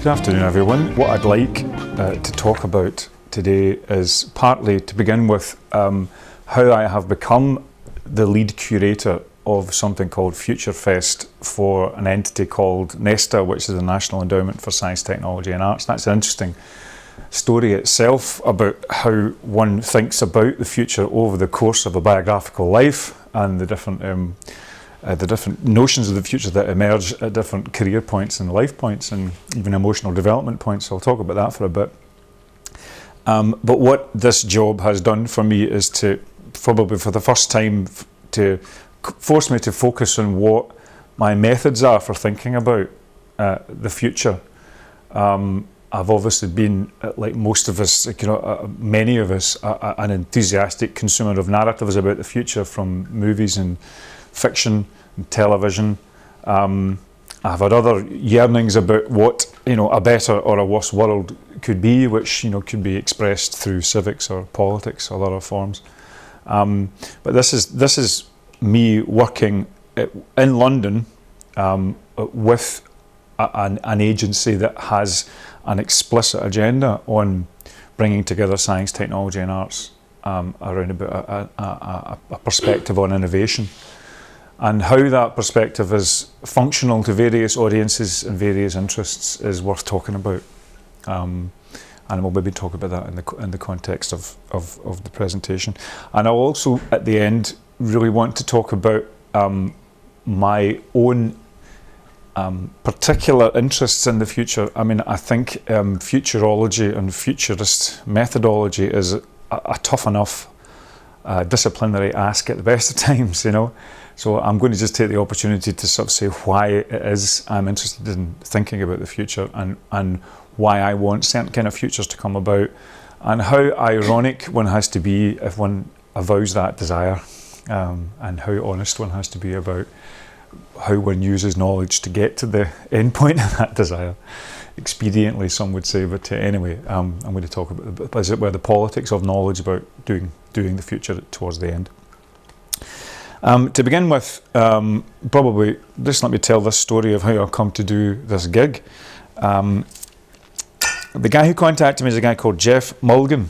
Good afternoon, everyone. What I'd like to talk about today is partly, to begin with, how I have become the lead curator of something called Future Fest for an entity called NESTA, which is the National Endowment for Science, Technology and Arts. That's an interesting story itself about how one thinks about the future over the course of a biographical life and the different notions of the future that emerge at different career points and life points and even emotional development points. So I'll talk about that for a bit. But what this job has done for me is to, probably for the first time, to force me to focus on what my methods are for thinking about the future. I've obviously been, like most of us, many of us, an enthusiastic consumer of narratives about the future, from movies and fiction and television. I've had other yearnings about what a better or a worse world could be, which could be expressed through civics or politics or other forms. But this is me working in London with an agency that has an explicit agenda on bringing together science, technology and arts around about a perspective on innovation. And how that perspective is functional to various audiences and various interests is worth talking about. And we'll maybe talk about that in the context of the presentation. And I'll also, at the end, really want to talk about my own particular interests in the future. I mean, I think futurology and futurist methodology is a tough enough disciplinary ask at the best of times, So I'm going to just take the opportunity to sort of say why it is I'm interested in thinking about the future and why I want certain kind of futures to come about, and how ironic one has to be if one avows that desire, and how honest one has to be about how one uses knowledge to get to the end point of that desire. Expediently, some would say, but anyway, I'm going to talk about, as it were, the politics of knowledge about doing the future towards the end. To begin with, probably just let me tell this story of how I've come to do this gig. The guy who contacted me is a guy called Jeff Mulligan.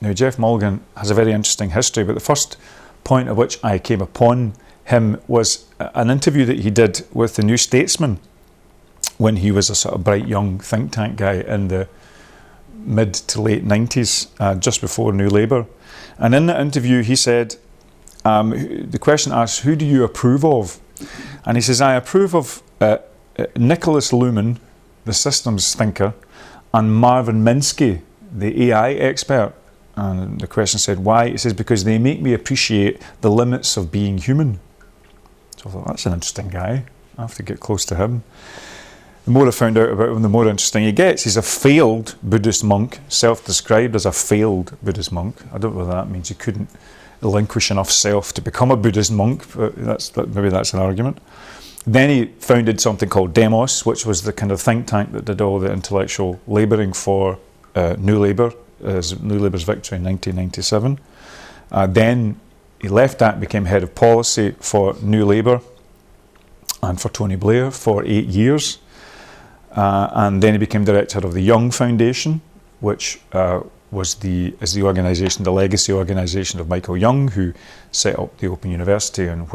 Now, Jeff Mulligan has a very interesting history, but the first point at which I came upon him was an interview that he did with the New Statesman when he was a sort of bright young think tank guy in the mid to late 90s, just before New Labour. And in that interview he said, the question asks, who do you approve of? And he says, I approve of Nicholas Luhmann, the systems thinker, and Marvin Minsky, the AI expert. And the question said, why? He says, because they make me appreciate the limits of being human. So I thought, that's an interesting guy. I have to get close to him. The more I found out about him, the more interesting he gets. He's a failed Buddhist monk, self-described as a failed Buddhist monk. I don't know whether that means he couldn't relinquish enough self to become a Buddhist monk, but maybe that's an argument. Then he founded something called Demos, which was the kind of think tank that did all the intellectual labouring for New Labour, New Labour's victory in 1997. Then he left that and became head of policy for New Labour and for Tony Blair for 8 years. And then he became director of the Young Foundation, which is the organisation, the legacy organisation of Michael Young, who set up the Open University, and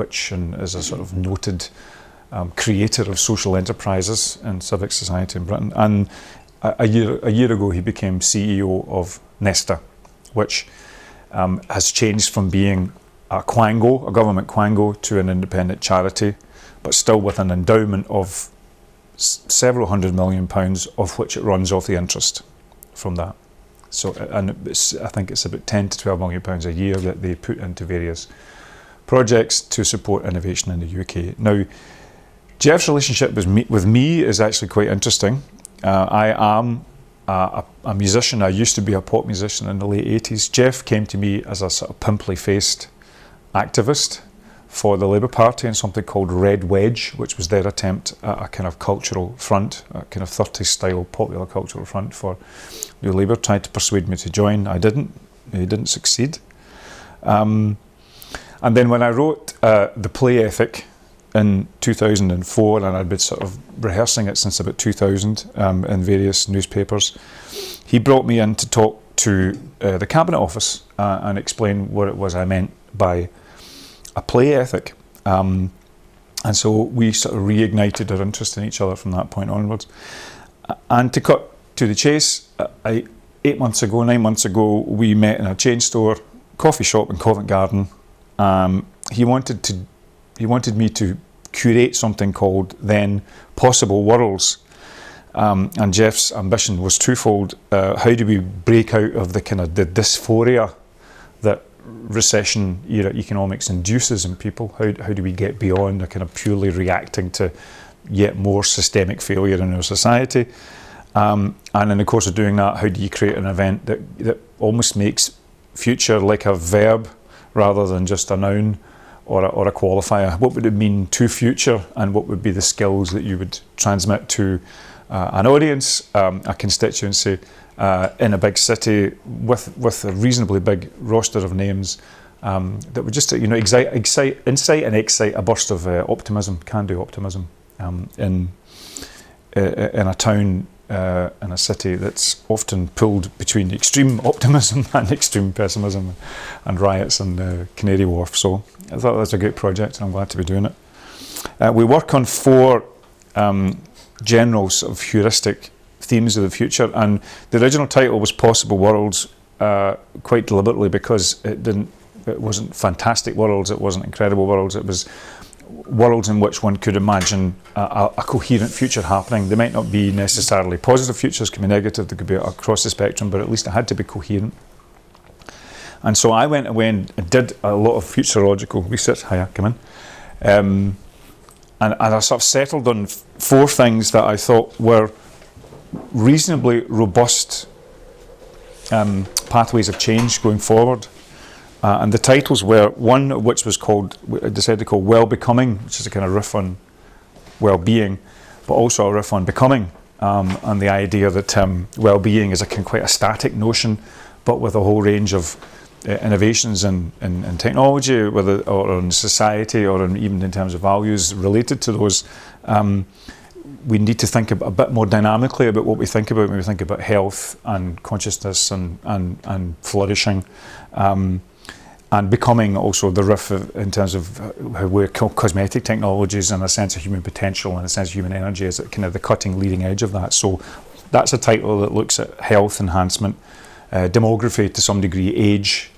is a sort of noted creator of social enterprises in civic society in Britain. And a year ago he became CEO of NESTA, which has changed from being a quango, a government quango, to an independent charity, but still with an endowment of several £100 million, of which it runs off the interest from that. So, and I think it's about £10 to £12 million a year that they put into various projects to support innovation in the UK. Now, Jeff's relationship with me is actually quite interesting. I am a musician. I used to be a pop musician in the late 80s. Jeff came to me as a sort of pimply-faced activist for the Labour Party and something called Red Wedge, which was their attempt at a kind of cultural front, a kind of 30s style popular cultural front for New Labour. Tried to persuade me to join. I didn't. He didn't succeed. And then when I wrote The Play Ethic, in 2004, and I'd been sort of rehearsing it since about 2000 in various newspapers. He brought me in to talk to the Cabinet Office and explain what it was I meant by a play ethic. And so we sort of reignited our interest in each other from that point onwards. And to cut to the chase, 9 months ago, we met in a chain store, coffee shop in Covent Garden. He wanted me to curate something called then Possible Worlds. And Jeff's ambition was twofold. How do we break out of the kind of the dysphoria that recession era economics induces in people? How do we get beyond a kind of purely reacting to yet more systemic failure in our society? And in the course of doing that, how do you create an event that almost makes future like a verb rather than just a noun or a qualifier? What would it mean to future, and what would be the skills that you would transmit to an audience, a constituency in a big city with a reasonably big roster of names that would just incite and excite a burst of optimism, can-do optimism in a town, in a city that's often pulled between extreme optimism and extreme pessimism, and riots and Canary Wharf. So I thought that was a great project, and I'm glad to be doing it. We work on 4 general sort of heuristic themes of the future, and the original title was Possible Worlds, quite deliberately, because it wasn't fantastic worlds, it wasn't incredible worlds, it was worlds in which one could imagine a coherent future happening. They might not be necessarily positive futures, could be negative, they could be across the spectrum, but at least it had to be coherent. And so I went away and did a lot of futurological research. Hiya, come in. And I sort of settled on 4 things that I thought were reasonably robust pathways of change going forward. And the titles were, one of which was I decided to call Well-Becoming, which is a kind of riff on well-being, but also a riff on becoming, and the idea that well-being is quite a static notion, but with a whole range of innovations in technology, or in society, or even in terms of values related to those. We need to think a bit more dynamically about what we think about when we think about health and consciousness and flourishing. And becoming also the riff in terms of how we're cosmetic technologies and a sense of human potential and a sense of human energy is kind of the cutting leading edge of that. So that's a title that looks at health enhancement, demography to some degree, age,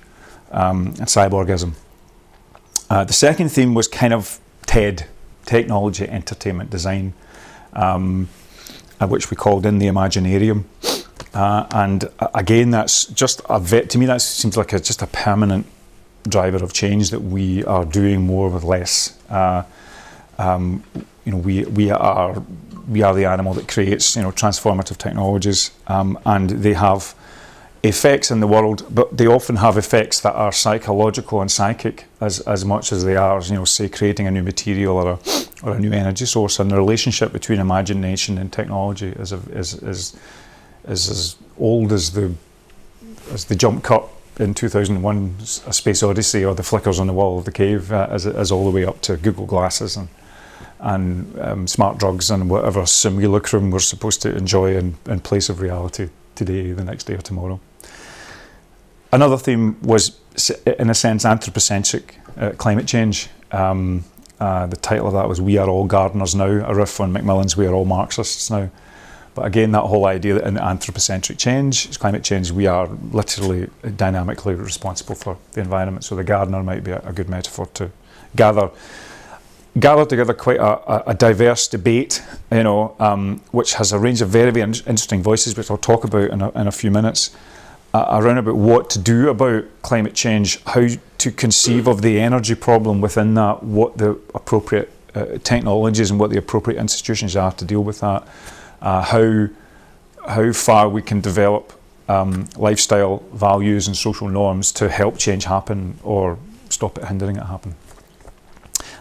and cyborgism. The second theme was kind of TED, technology, entertainment, design, which we called In the Imaginarium. And again, that's just to me that seems like just a permanent driver of change, that we are doing more with less. We are the animal that creates transformative technologies, and they have effects in the world, but they often have effects that are psychological and psychic as much as they are, say, creating a new material or a new energy source. And the relationship between imagination and technology is as old as the jump cut in 2001, A Space Odyssey, or the flickers on the wall of the cave, as all the way up to Google Glasses and smart drugs and whatever simulacrum we're supposed to enjoy in place of reality today, the next day, or tomorrow. Another theme was, in a sense, anthropocentric climate change. The title of that was We Are All Gardeners Now, a riff on Macmillan's We Are All Marxists Now. But again, that whole idea that in anthropocentric change, climate change, we are literally dynamically responsible for the environment. So the gardener might be a good metaphor to gather together quite a diverse debate, which has a range of very, very interesting voices, which I'll talk about in a few minutes, around about what to do about climate change, how to conceive of the energy problem within that, what the appropriate technologies and what the appropriate institutions are to deal with that. How far we can develop lifestyle values and social norms to help change happen or stop it hindering it happen.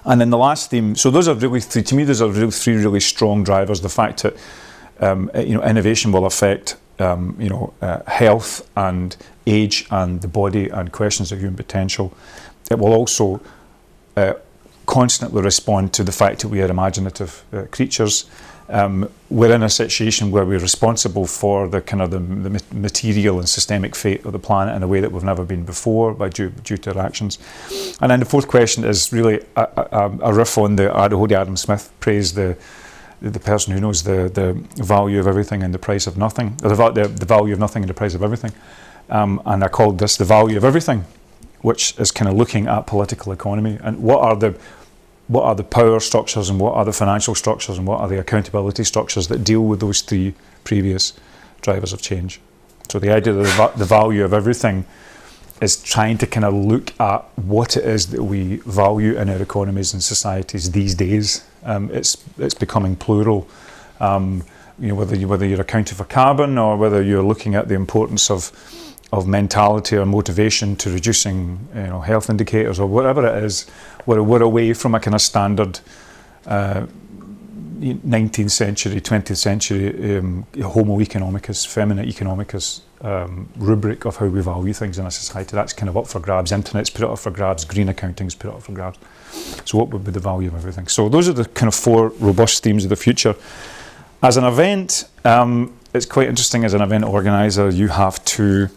And then the last theme, so those are really to me, those are three really strong drivers. The fact that innovation will affect health and age and the body and questions of human potential. It will also constantly respond to the fact that we are imaginative creatures. We're in a situation where we're responsible for the kind of the material and systemic fate of the planet in a way that we've never been before due to our actions. And then the fourth question is really a riff on the Adam Smith praise, the person who knows the value of everything and the price of nothing, or the value of nothing and the price of everything. And I called this the value of everything, which is kind of looking at political economy and what are the power structures and what are the financial structures and what are the accountability structures that deal with those three previous drivers of change. So the idea that the value of everything is trying to kind of look at what it is that we value in our economies and societies these days. It's becoming plural. Whether you're accounting for carbon or whether you're looking at the importance of mentality or motivation to reducing health indicators or whatever it is, we're away from a kind of standard 19th century, 20th century homo economicus, femina economicus rubric of how we value things in a society. That's kind of up for grabs. Internet's put it up for grabs. Green accounting's put it up for grabs. So what would be the value of everything? So those are the kind of four robust themes of the future. As an event, it's quite interesting. As an event organizer, you have to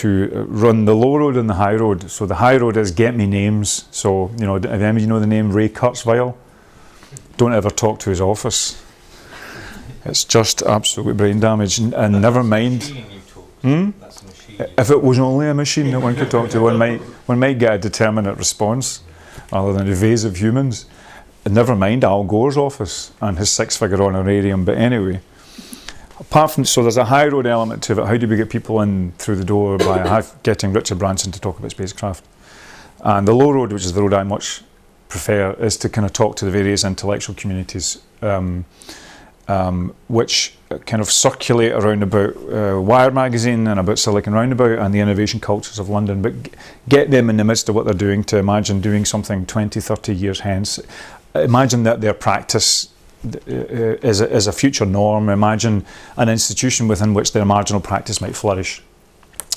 run the low road and the high road. So the high road is get me names. So you know the name Ray Kurzweil. Don't ever talk to his office. It's just absolute brain damage. And never mind. That's a machine. If it was only a machine that one could talk to, one might get a determinate response rather than evasive humans. And never mind Al Gore's office and his 6-figure honorarium. But anyway, apart from, so there's a high road element to it. How do we get people in through the door by getting Richard Branson to talk about spacecraft? And the low road, which is the road I much prefer, is to kind of talk to the various intellectual communities which kind of circulate around about Wired magazine and about Silicon Roundabout and the innovation cultures of London, but get them in the midst of what they're doing to imagine doing something 20, 30 years hence. Imagine that their practice is a future norm. Imagine an institution within which their marginal practice might flourish.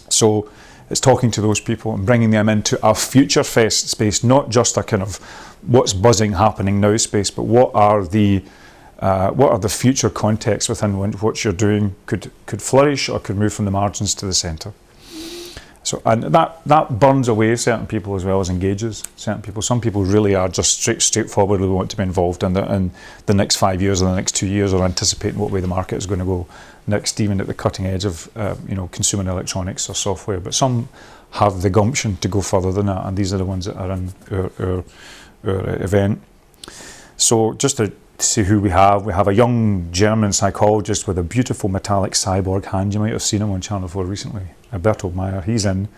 So it's talking to those people and bringing them into a future fest space, not just a kind of what's buzzing happening now space, but what are the future contexts within what you're doing could flourish or could move from the margins to the centre. So, and that burns away certain people as well as engages certain people. Some people really are just straightforwardly want to be involved in the next 5 years or the next 2 years, or anticipating what way the market is going to go next, even at the cutting edge of consumer electronics or software. But some have the gumption to go further than that, and these are the ones that are in our event. So just to see who we have a young German psychologist with a beautiful metallic cyborg hand. You might have seen him on Channel 4 recently. Alberto Meyer, he's in.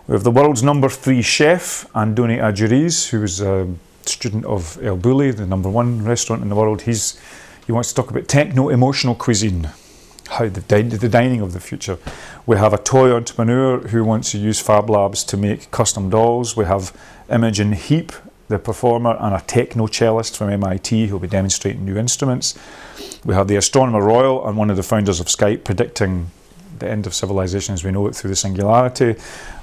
We have the world's #3 chef, Andoni Adjuriz, who is a student of El Bulli, the #1 restaurant in the world. He wants to talk about techno-emotional cuisine, how the dining of the future. We have a toy entrepreneur who wants to use Fab Labs to make custom dolls. We have Imogen Heap, the performer, and a techno-cellist from MIT who'll be demonstrating new instruments. We have the astronomer royal and one of the founders of Skype predicting the end of civilization as we know it through the singularity.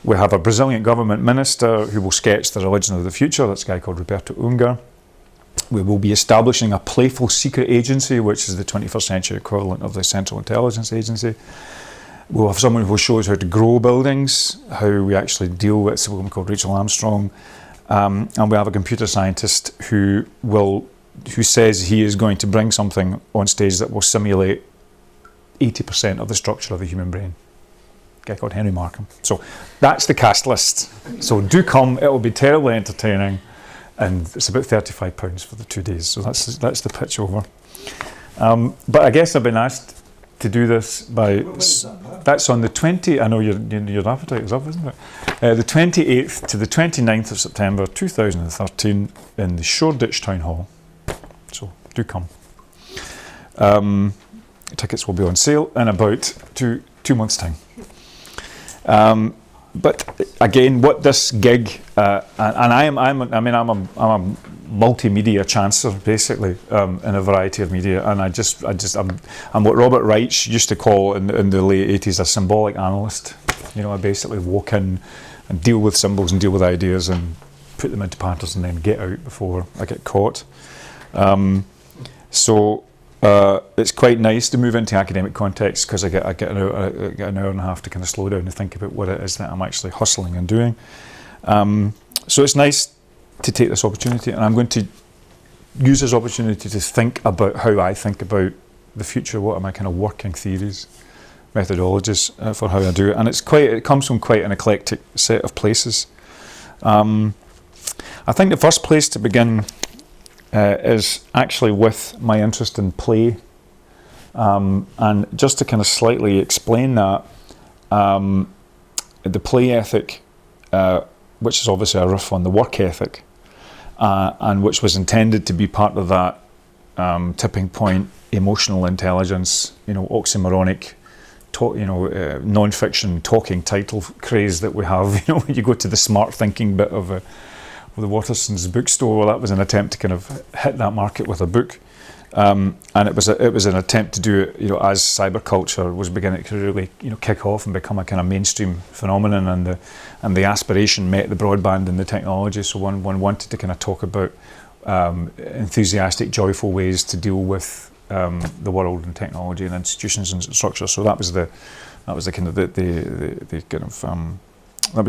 We have a Brazilian government minister who will sketch the religion of the future. That's a guy called Roberto Ungar. We will be establishing a playful secret agency, which is the 21st century equivalent of the Central Intelligence Agency. We'll have someone who will show us how to grow buildings, how we actually deal with a woman called Rachel Armstrong. And we have a computer scientist who says he is going to bring something on stage that will simulate 80% of the structure of the human brain. A guy called Henry Markham. So that's the cast list. So do come, it will be terribly entertaining, and it's about £35 for the 2 days. So that's the pitch over. But I guess I've been asked to do this by, that's on the 20, I know your appetite is up, isn't it? The 28th to the 29th of September 2013 in the Shoreditch Town Hall. So do come. Tickets will be on sale in about two months' time. But again, what this gig, and I'm a multimedia chancer basically in a variety of media, and I'm what Robert Reich used to call in the late 80s a symbolic analyst. I basically walk in and deal with symbols and deal with ideas and put them into patterns and then get out before I get caught. It's quite nice to move into academic context because I get an hour and a half to kind of slow down and think about what it is that I'm actually hustling and doing. So it's nice to take this opportunity, and I'm going to use this opportunity to think about how I think about the future. What are my kind of working theories, methodologies for how I do it? And it comes from quite an eclectic set of places. I think the first place to begin is actually with my interest in play. And just to kind of slightly explain that, the play ethic, which is obviously a riff on the work ethic, and which was intended to be part of that tipping point, emotional intelligence, oxymoronic, non-fiction talking title craze that we have. When you go to the smart thinking bit of the Watterson's bookstore, well, that was an attempt to kind of hit that market with a book. And it was an attempt to do it, as cyberculture was beginning to really, kick off and become a kind of mainstream phenomenon, and the aspiration met the broadband and the technology. So one wanted to kind of talk about enthusiastic, joyful ways to deal with the world and technology and institutions and structures. So that was the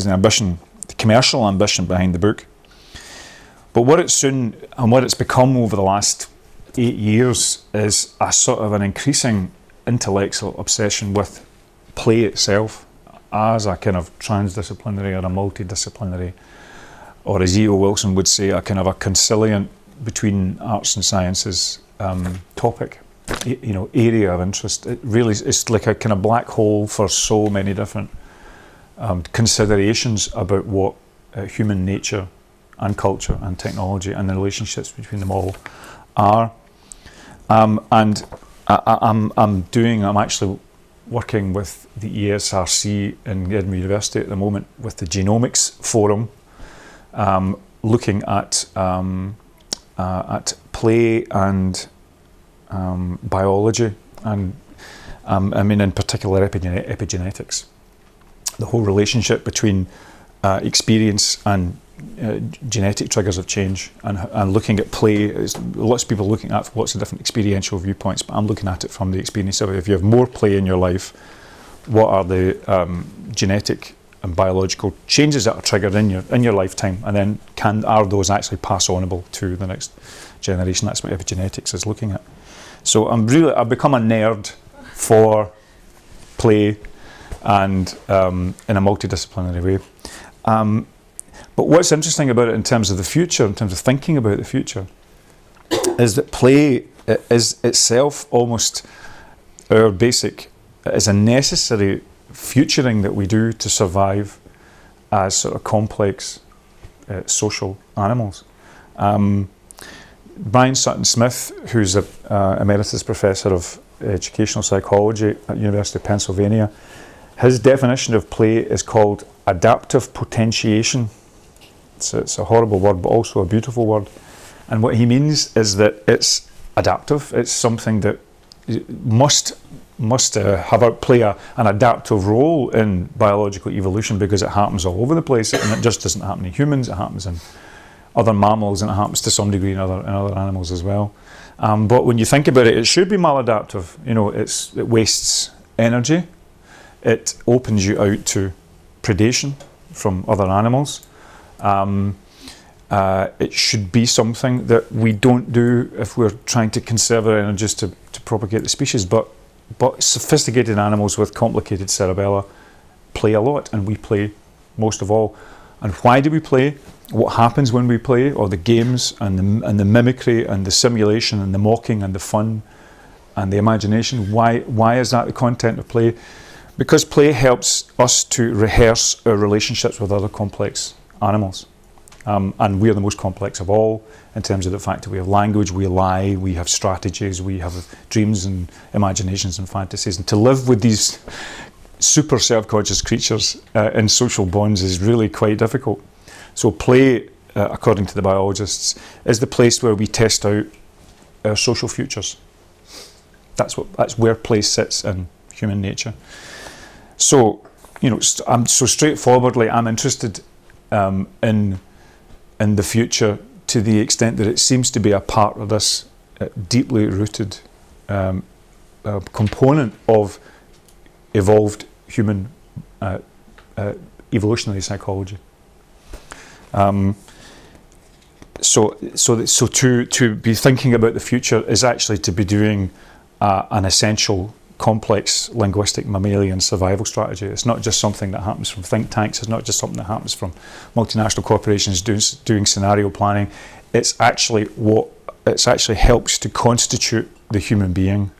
ambition, the commercial ambition behind the book. But what it's become over the last 8 years is a sort of an increasing intellectual obsession with play itself as a kind of transdisciplinary or a multidisciplinary, or as E.O. Wilson would say, a kind of a conciliant between arts and sciences topic, area of interest. It really is like a kind of black hole for so many different considerations about what human nature and culture and technology and the relationships between them all are. And I'm actually working with the ESRC in Edinburgh University at the moment with the Genomics Forum, looking at play and biology, and in particular epigenetics, the whole relationship between experience and genetic triggers of change, and looking at play. Lots of people looking at lots of different experiential viewpoints, but I'm looking at it from the experience of if you have more play in your life, what are the genetic and biological changes that are triggered in your lifetime, and then are those actually pass onable to the next generation? That's what epigenetics is looking at. So I've become a nerd for play and in a multidisciplinary way. But what's interesting about it in terms of the future, in terms of thinking about the future, is that play is itself almost is a necessary futuring that we do to survive as sort of complex social animals. Brian Sutton Smith, who's a emeritus professor of educational psychology at University of Pennsylvania, his definition of play is called adaptive potentiation. It's a horrible word, but also a beautiful word. And what he means is that it's adaptive. It's something that must play an adaptive role in biological evolution, because it happens all over the place, and it just doesn't happen in humans. It happens in other mammals, and it happens to some degree in other animals as well. But when you think about it, it should be maladaptive. It wastes energy. It opens you out to predation from other animals. It should be something that we don't do if we're trying to conserve our energies to propagate the species. But sophisticated animals with complicated cerebella play a lot, and we play most of all. And why do we play? What happens when we play? Or the games and the mimicry and the simulation and the mocking and the fun and the imagination. Why is that the content of play? Because play helps us to rehearse our relationships with other complex animals. And we are the most complex of all in terms of the fact that we have language, we lie, we have strategies, we have dreams and imaginations and fantasies. And to live with these super self-conscious creatures in social bonds is really quite difficult. So play, according to the biologists, is the place where we test out our social futures. That's where play sits in human nature. So, so straightforwardly, I'm interested in in the future to the extent that it seems to be a part of this deeply rooted component of evolved human evolutionary psychology. So to be thinking about the future is actually to be doing an essential complex linguistic mammalian survival strategy. It's not just something that happens from think tanks. It's not just something that happens from multinational corporations doing scenario planning. It's actually helps to constitute the human being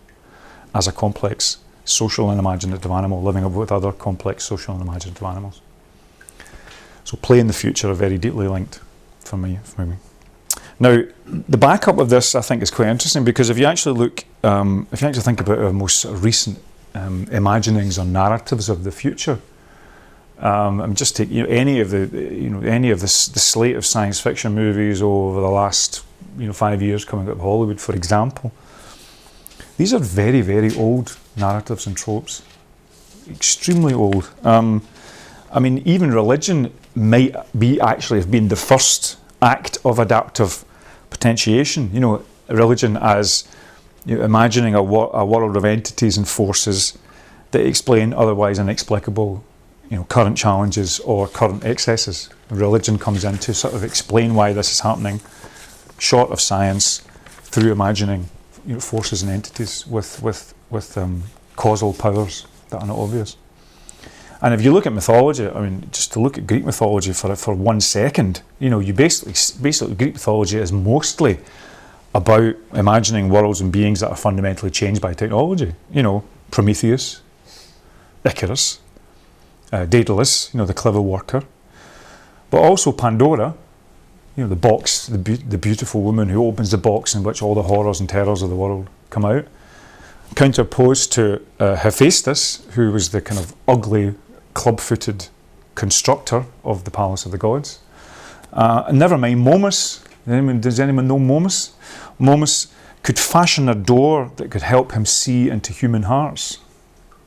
as a complex social and imaginative animal living with other complex social and imaginative animals. So play and the future are very deeply linked for me. Now, the backup of this, I think, is quite interesting, because if you actually look, if you actually think about our most recent imaginings or narratives of the future, and just take any of the slate of science fiction movies over the last 5 years coming out of Hollywood, for example, these are very, very old narratives and tropes, extremely old. I mean, even religion might have been the first act of adaptive potentiation. Religion as imagining a world of entities and forces that explain otherwise inexplicable, current challenges or current excesses. Religion comes in to sort of explain why this is happening, short of science, through imagining forces and entities with causal powers that are not obvious. And if you look at mythology, I mean, just to look at Greek mythology for 1 second, you basically Greek mythology is mostly about imagining worlds and beings that are fundamentally changed by technology. Prometheus, Icarus, Daedalus, the clever worker, but also Pandora, the box, the beautiful woman who opens the box in which all the horrors and terrors of the world come out. Counterposed to Hephaestus, who was the kind of ugly, club-footed constructor of the Palace of the Gods. And never mind Momus. Does anyone know Momus? Momus could fashion a door that could help him see into human hearts.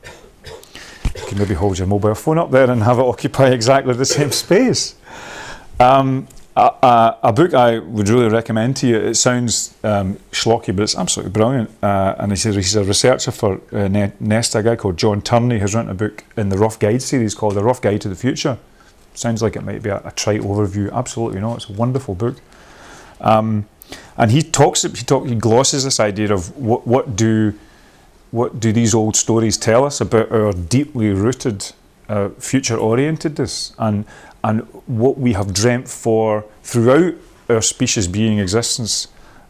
You can maybe hold your mobile phone up there and have it occupy exactly the same space. A book I would really recommend to you. It sounds schlocky, but it's absolutely brilliant. And he's a researcher for NESTA, a guy called John Turney, who's written a book in the Rough Guide series called The Rough Guide to the Future. Sounds like it might be a trite overview. Absolutely not. It's a wonderful book. And he glosses this idea of what do these old stories tell us about our deeply rooted future-orientedness and what we have dreamt for throughout our species being existence,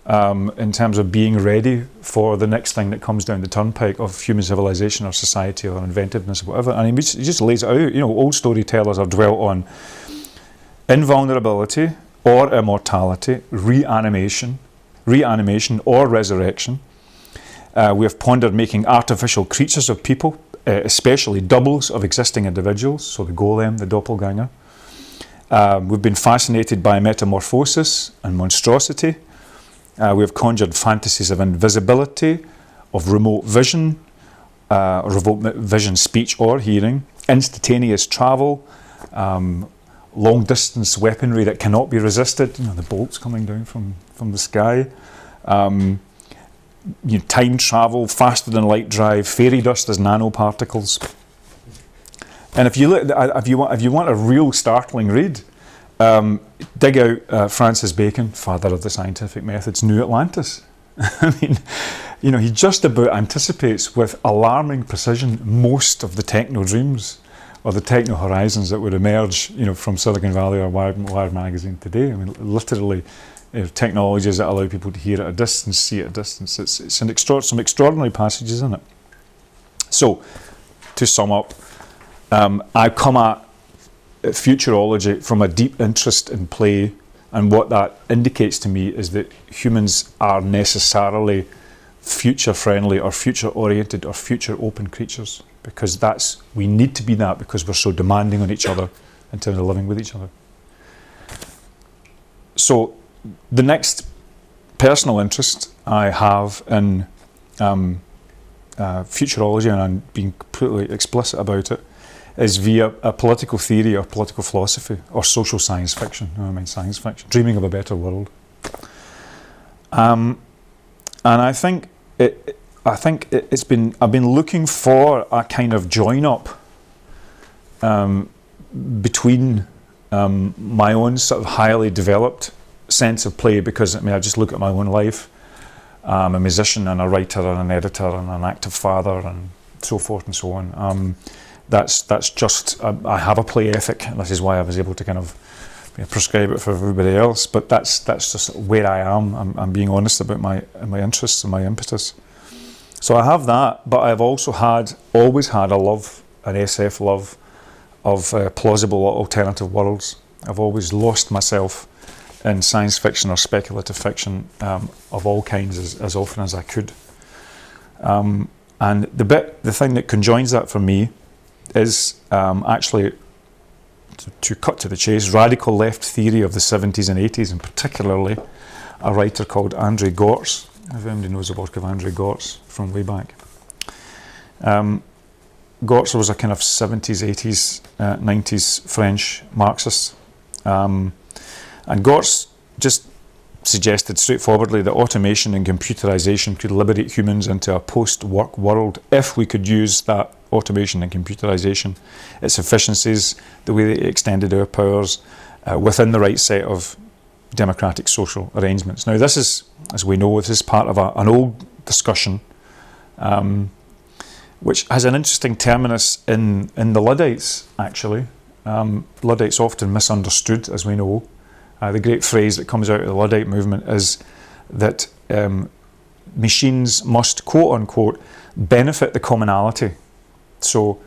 in terms of being ready for the next thing that comes down the turnpike of human civilization or society or inventiveness or whatever. And he just lays it out. Old storytellers have dwelt on invulnerability or immortality, reanimation or resurrection. We have pondered making artificial creatures of people, especially doubles of existing individuals, so the golem, the doppelganger. We've been fascinated by metamorphosis and monstrosity. We have conjured fantasies of invisibility, of remote vision, remote vision, speech or hearing, instantaneous travel, long-distance weaponry that cannot be resisted, the bolts coming down from the sky, time travel, faster than light drive, fairy dust as nanoparticles. And if you want a real startling read, dig out Francis Bacon, father of the scientific method's New Atlantis. I mean, he just about anticipates with alarming precision most of the techno dreams or the techno horizons that would emerge, from Silicon Valley or Wired magazine today. I mean, literally, technologies that allow people to hear at a distance, see at a distance. It's some extraordinary passages in it. So, to sum up, I come at futurology from a deep interest in play, and what that indicates to me is that humans are necessarily future-friendly or future-oriented or future-open creatures, because we need to be that because we're so demanding on each other in terms of living with each other. So the next personal interest I have in futurology, and I'm being completely explicit about it, is via a political theory or political philosophy or social science fiction. Science fiction, dreaming of a better world. And I think I've been looking for a kind of join up between my own sort of highly developed sense of play, because I just look at my own life. I'm a musician and a writer and an editor and an active father and so forth and so on. That's just I have a play ethic, and this is why I was able to kind of prescribe it for everybody else. But that's just where I am. I'm being honest about my interests and my impetus. So I have that, but I've also always had an SF love of plausible alternative worlds. I've always lost myself in science fiction or speculative fiction of all kinds as often as I could. And the thing that conjoins that for me is actually, to cut to the chase, radical left theory of the 70s and 80s, and particularly a writer called André Gortz. If anybody knows the work of André Gortz from way back. Gortz was a kind of 70s, 80s, 90s French Marxist. And Gortz just suggested straightforwardly that automation and computerization could liberate humans into a post-work world if we could use that automation and computerization, its efficiencies, the way that it extended our powers within the right set of democratic social arrangements. Now this is, as we know, this is part of an old discussion which has an interesting terminus in the Luddites, actually. Luddites often misunderstood, as we know. The great phrase that comes out of the Luddite movement is that machines must, quote unquote, benefit the commonality. So,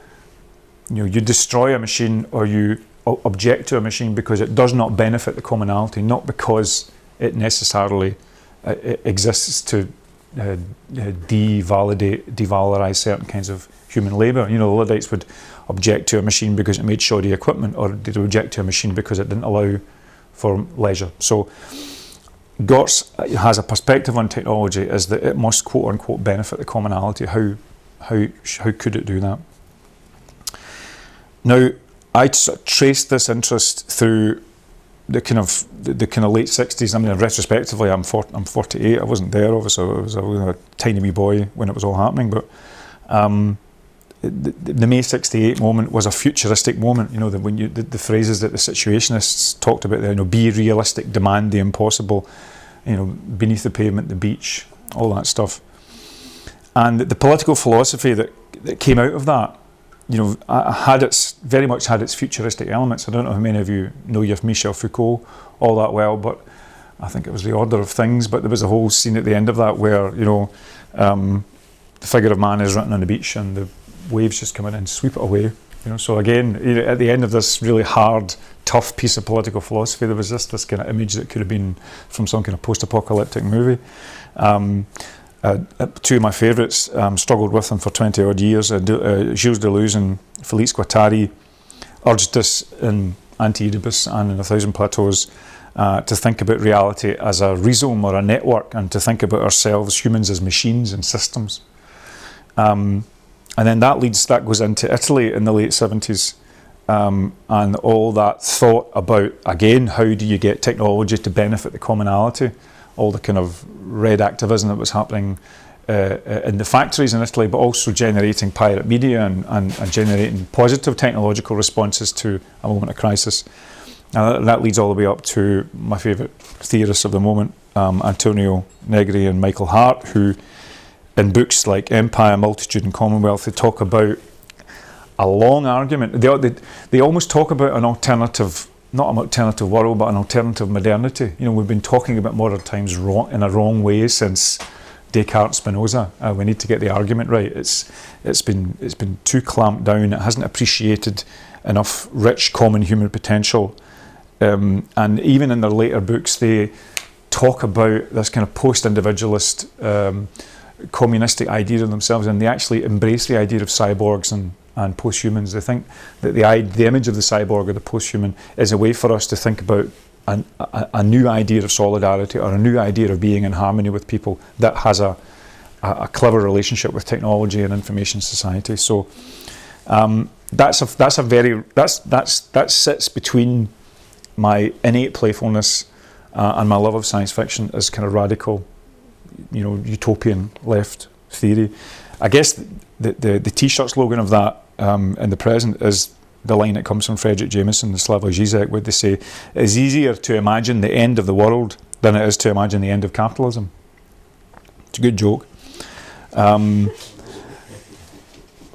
you destroy a machine or you object to a machine because it does not benefit the commonality, not because it necessarily exists to devalorize certain kinds of human labour. The Luddites would object to a machine because it made shoddy equipment, or they'd object to a machine because it didn't allow for leisure. So Gortz has a perspective on technology is that it must, quote unquote, benefit the commonality. How could it do that? Now, I traced this interest through the kind of late 60s. Retrospectively, I'm 48. I wasn't there, obviously. I was a tiny wee boy when it was all happening. But the May '68 moment was a futuristic moment. When the phrases that the situationists talked about there. Be realistic, demand the impossible. Beneath the pavement, the beach, all that stuff. And the political philosophy that came out of that, very much had its futuristic elements. I don't know how many of you know Michel Foucault all that well, but I think it was The Order of Things. But there was a whole scene at the end of that where the figure of man is written on the beach and the waves just come in and sweep it away. So again, at the end of this really hard, tough piece of political philosophy, there was this kind of image that could have been from some kind of post-apocalyptic movie. Two of my favourites, struggled with them for 20 odd years. Gilles Deleuze and Félix Guattari urged us in Anti-Oedipus and in A Thousand Plateaus to think about reality as a rhizome or a network, and to think about ourselves, humans, as machines and systems. And then that goes into Italy in the late 70s, and all that thought about, again, how do you get technology to benefit the commonality? All the kind of red activism that was happening in the factories in Italy, but also generating pirate media and generating positive technological responses to a moment of crisis. And that leads all the way up to my favourite theorists of the moment, Antonio Negri and Michael Hart, who in books like Empire, Multitude and Commonwealth, they talk about a long argument. They almost talk about an alternative, not an alternative world, but an alternative modernity. We've been talking about modern times in a wrong way since Descartes, Spinoza. We need to get the argument right. It's been too clamped down. It hasn't appreciated enough rich common human potential. And even in their later books, they talk about this kind of post-individualist, communistic idea of themselves, and they actually embrace the idea of cyborgs and post-humans. They think that the image of the cyborg or the post-human is a way for us to think about a new idea of solidarity, or a new idea of being in harmony with people that has a clever relationship with technology and information society. So that sits between my innate playfulness and my love of science fiction as kind of radical, utopian left theory. I guess the T-shirt slogan of that in the present is the line that comes from Frederick Jameson and Slavoj Žižek, where they say, "It's easier to imagine the end of the world than it is to imagine the end of capitalism." It's a good joke.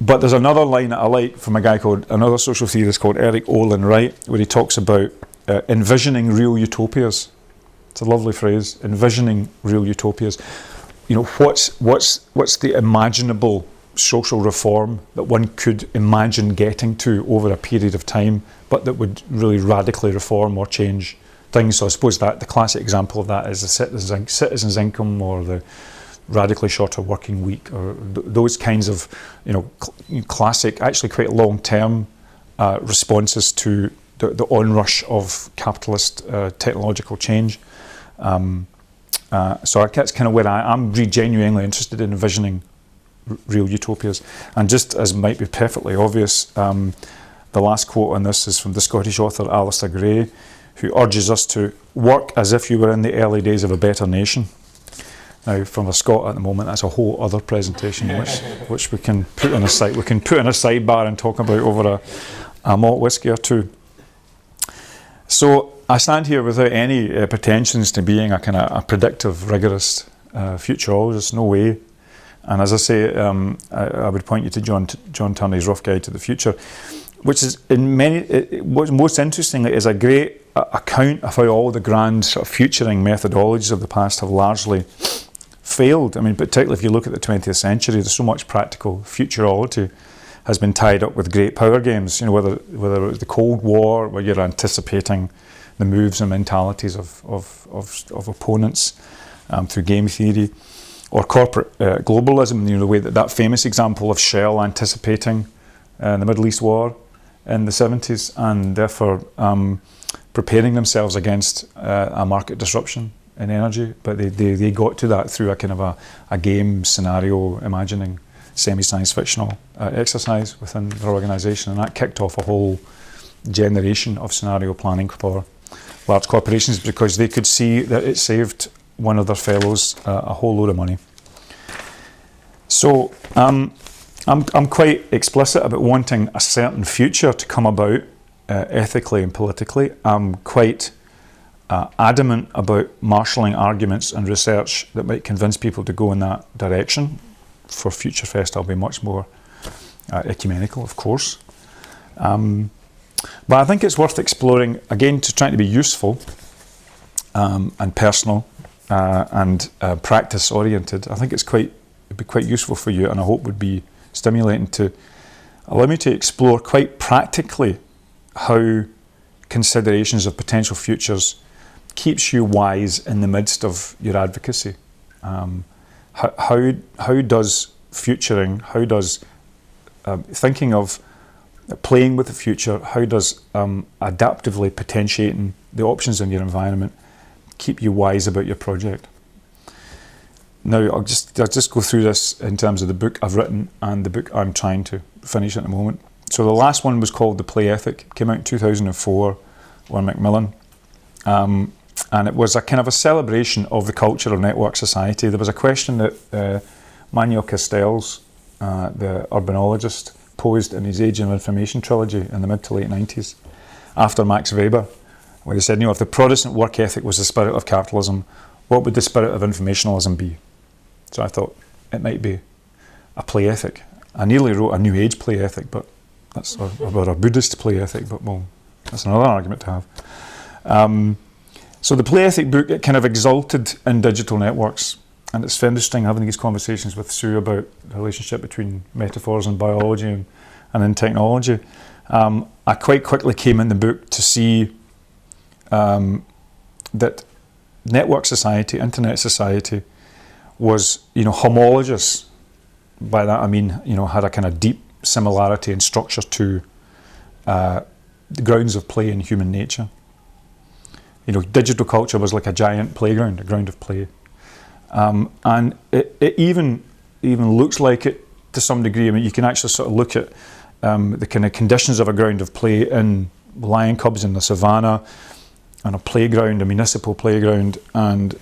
But there's another line that I like from another social theorist called Eric Olin Wright, where he talks about envisioning real utopias. It's a lovely phrase, envisioning real utopias. What's the imaginable social reform that one could imagine getting to over a period of time, but that would really radically reform or change things? So I suppose that the classic example of that is the citizen's income, or the radically shorter working week, or those kinds of classic, actually quite long-term responses to the onrush of capitalist technological change. So that's kind of where I'm genuinely interested in envisioning real utopias. And just as might be perfectly obvious, the last quote on this is from the Scottish author Alistair Gray, who urges us to work as if you were in the early days of a better nation. Now, from a Scot at the moment, that's a whole other presentation, which we can put on a side. We can put in a sidebar and talk about over a malt whiskey or two. So I stand here without any pretensions to being a kind of a predictive, rigorous futurologist. No way. And as I say, I would point you to John Turney's Rough Guide to the Future, which is what's most interesting is a great account of how all the grand sort of futuring methodologies of the past have largely failed. I mean, particularly if you look at the 20th century, there's so much practical futurology has been tied up with great power games. Whether it was the Cold War, where you're anticipating the moves and mentalities of opponents through game theory, or corporate globalism, the way that famous example of Shell anticipating the Middle East war in the 70s, and therefore preparing themselves against a market disruption in energy. But they got to that through a kind of a game scenario imagining semi-science fictional exercise within their organisation, and that kicked off a whole generation of scenario planning for large corporations, because they could see that it saved one of their fellows a whole load of money. So I'm quite explicit about wanting a certain future to come about ethically and politically. I'm quite adamant about marshalling arguments and research that might convince people to go in that direction. For Future Fest, I'll be much more ecumenical, of course. But I think it's worth exploring, again, to trying to be useful and personal and practice-oriented. I think it'd be quite useful for you, and I hope would be stimulating to allow me to explore quite practically how considerations of potential futures keeps you wise in the midst of your advocacy. How does futuring, how does thinking of playing with the future, how does adaptively potentiating the options in your environment keep you wise about your project? Now, I'll just go through this in terms of the book I've written and the book I'm trying to finish at the moment. So the last one was called The Play Ethic. It came out in 2004 on Macmillan. And it was a kind of a celebration of the culture of network society. There was a question that Manuel Castells, the urbanologist, posed in his Age of Information trilogy in the mid to late 90s, after Max Weber, where he said, if the Protestant work ethic was the spirit of capitalism, what would the spirit of informationalism be? So I thought it might be a play ethic. I nearly wrote a New Age play ethic, but that's about a Buddhist play ethic, but well, that's another argument to have. So the play ethic book, it kind of exalted in digital networks, and it's interesting having these conversations with Sue about the relationship between metaphors and biology and in technology. I quite quickly came in the book to see that network society, internet society, was homologous. By that I mean had a kind of deep similarity and structure to the grounds of play in human nature. Digital culture was like a giant playground, a ground of play, and it even looks like it to some degree. I mean, you can actually sort of look at the kind of conditions of a ground of play in lion cubs in the savannah, and a playground, a municipal playground, and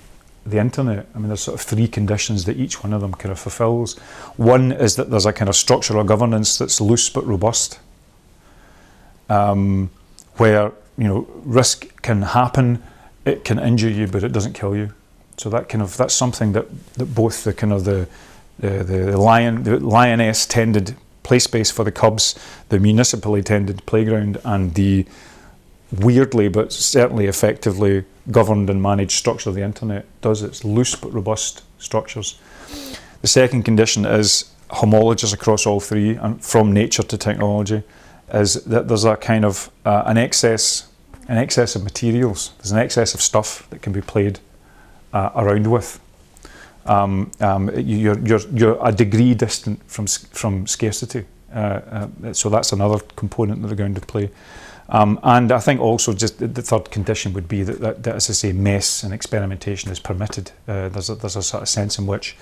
the internet. I mean, there's sort of three conditions that each one of them kind of fulfills. One is that there's a kind of structural governance that's loose but robust, where risk can happen, it can injure you, but it doesn't kill you. So that's something that both the lioness tended play space for the cubs, the municipally tended playground, and the weirdly but certainly effectively governed and managed structure of the internet does. It's loose but robust structures. The second condition is homologous across all three, and from nature to technology, is that there's a kind of an excess of materials. There's an excess of stuff that can be played around with. You're a degree distant from scarcity. So that's another component of the ground of play. And I think also just the third condition would be that as I say, mess and experimentation is permitted. There's a sort of sense in which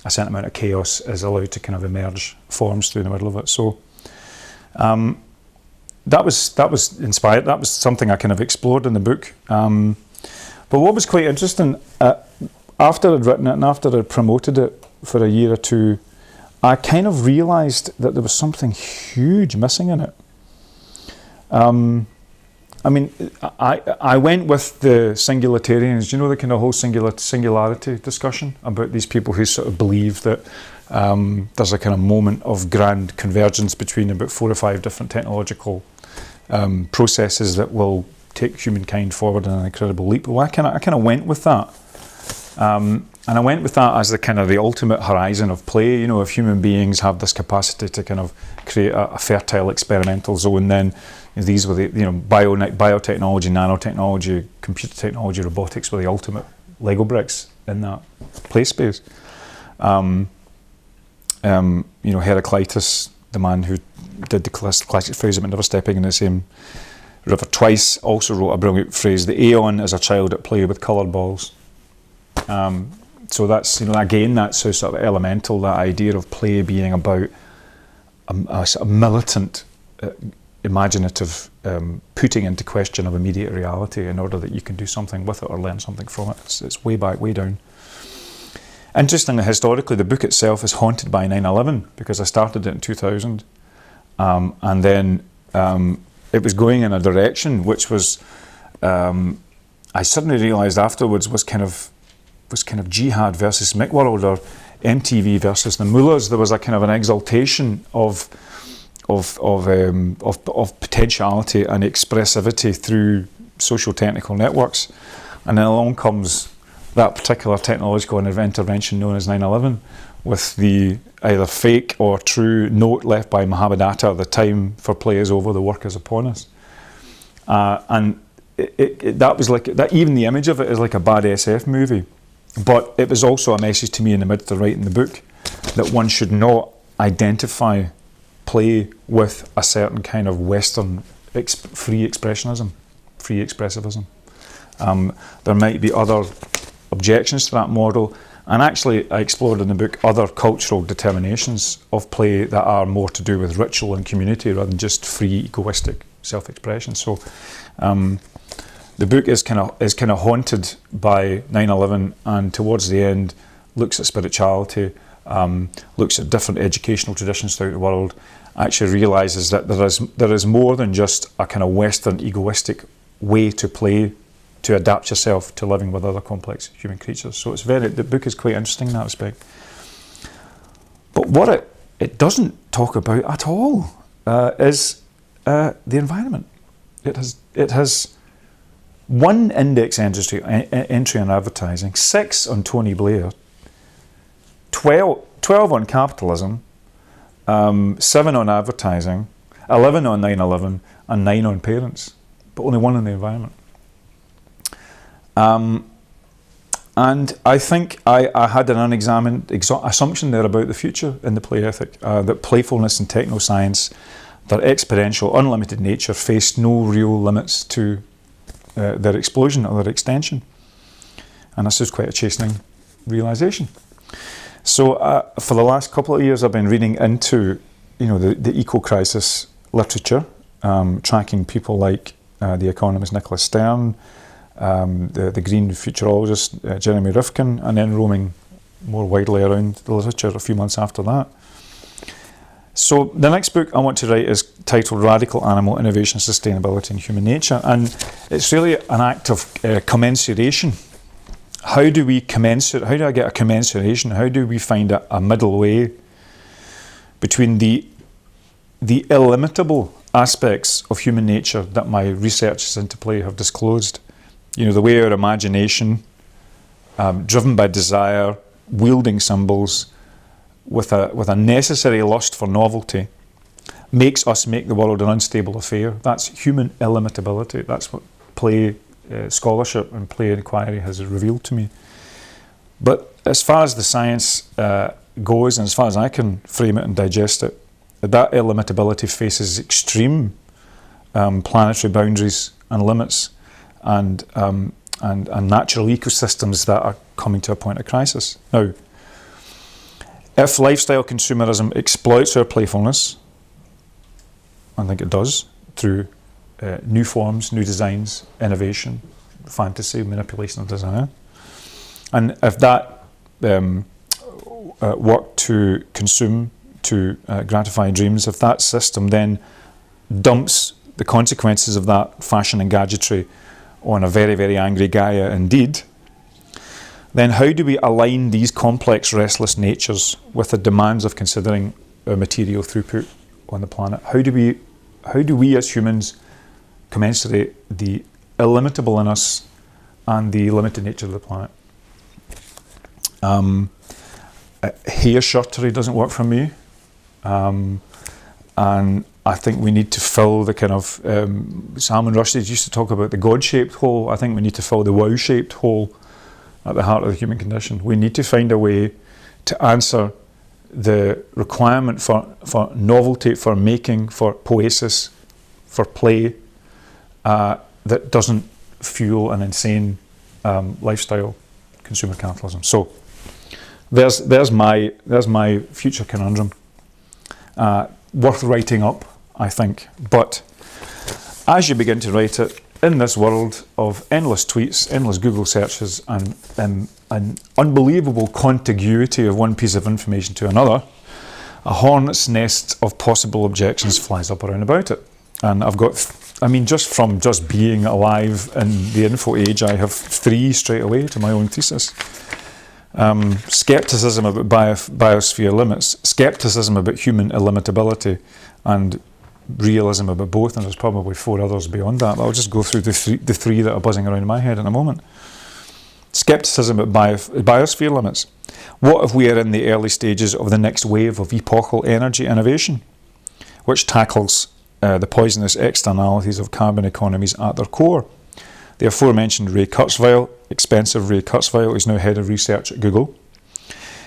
a certain amount of chaos is allowed to kind of emerge, forms through the middle of it. So that was inspired. That was something I kind of explored in the book. But what was quite interesting, after I'd written it and after I'd promoted it for a year or two, I kind of realised that there was something huge missing in it. I mean, I went with the singularitarians. Do you know the kind of whole singularity discussion about these people who sort of believe that there's a kind of moment of grand convergence between about 4 or 5 different technological processes that will take humankind forward in an incredible leap? Well, I kind of went with that. And I went with that as the ultimate horizon of play. If human beings have this capacity to kind of create a fertile experimental zone, then these were the biotechnology, nanotechnology, computer technology, robotics were the ultimate Lego bricks in that play space. Heraclitus, the man who did the classic phrase about never stepping in the same river twice, also wrote a brilliant phrase: the aeon is a child at play with coloured balls. So that's, again, that's so sort of elemental, that idea of play being about a sort of militant, imaginative putting into question of immediate reality in order that you can do something with it or learn something from it. It's way back, way down. Interestingly, historically, the book itself is haunted by 9/11 because I started it in 2000, and then it was going in a direction which was, I suddenly realised afterwards, was kind of jihad versus Macworld, or MTV versus the mullahs. There was a kind of an exaltation of potentiality and expressivity through social technical networks, and then along comes that particular technological intervention known as 9/11, with the either fake or true note left by Mohammed Atta at the time: for play is over, the work is upon us. And that was like that. Even the image of it is like a bad SF movie. But it was also a message to me in the midst of writing the book that one should not identify play with a certain kind of Western free expressionism, free expressivism. There might be other objections to that model, and actually I explored in the book other cultural determinations of play that are more to do with ritual and community rather than just free egoistic self-expression. So the book is kind of haunted by 9/11, and towards the end looks at spirituality, looks at different educational traditions throughout the world, actually realises that there is more than just a kind of Western egoistic way to play, to adapt yourself to living with other complex human creatures. So the book is quite interesting in that respect. But what it doesn't talk about at all is the environment. It has 1 index entry on advertising, 6 on Tony Blair, 12 on capitalism, 7 on advertising, 11 on 9/11, and 9 on parents, but only 1 on the environment. And I think I had an unexamined assumption there about the future in the play ethic, that playfulness and technoscience, their exponential, unlimited nature, faced no real limits to their explosion or their extension. And this is quite a chastening realisation. So for the last couple of years I've been reading into the eco-crisis literature, tracking people like the economist Nicholas Stern, the green futurologist Jeremy Rifkin, and then roaming more widely around the literature a few months after that. So the next book I want to write is titled Radical Animal Innovation, Sustainability and Human Nature, and it's really an act of commensuration. How do I get a commensuration? How do we find a middle way between the illimitable aspects of human nature that my researches into play have disclosed? The way our imagination, driven by desire, wielding symbols, with a necessary lust for novelty, makes us make the world an unstable affair. That's human illimitability. That's what play scholarship and play inquiry has revealed to me. But as far as the science goes, and as far as I can frame it and digest it, that illimitability faces extreme planetary boundaries and limits, and natural ecosystems that are coming to a point of crisis. Now, if lifestyle consumerism exploits our playfulness, I think it does, through new forms, new designs, innovation, fantasy, manipulation of desire, and if that work to consume, to gratify dreams, if that system then dumps the consequences of that fashion and gadgetry on a very, very angry Gaia indeed, then how do we align these complex, restless natures with the demands of considering our material throughput on the planet? How do we as humans commensurate the illimitable in us and the limited nature of the planet? Hair shirtery doesn't work for me, and I think we need to fill the kind of Salman Rushdie used to talk about the God-shaped hole. I think we need to fill the wow-shaped hole at the heart of the human condition. We need to find a way to answer the requirement for novelty, for making, for poesis, for play, that doesn't fuel an insane lifestyle consumer capitalism. So there's my future conundrum, worth writing up, I think. But as you begin to write it, in this world of endless tweets, endless Google searches, and an unbelievable contiguity of one piece of information to another, a hornet's nest of possible objections flies up around about it. And I've got, just being alive in the info age, I have 3 straight away to my own thesis. Skepticism about biosphere limits, skepticism about human illimitability, and realism about both, and there's probably 4 others beyond that. I'll just go through the three that are buzzing around in my head in a moment. Skepticism about biosphere limits. What if we are in the early stages of the next wave of epochal energy innovation, which tackles the poisonous externalities of carbon economies at their core? The aforementioned Ray Kurzweil, expensive Ray Kurzweil, is now head of research at Google.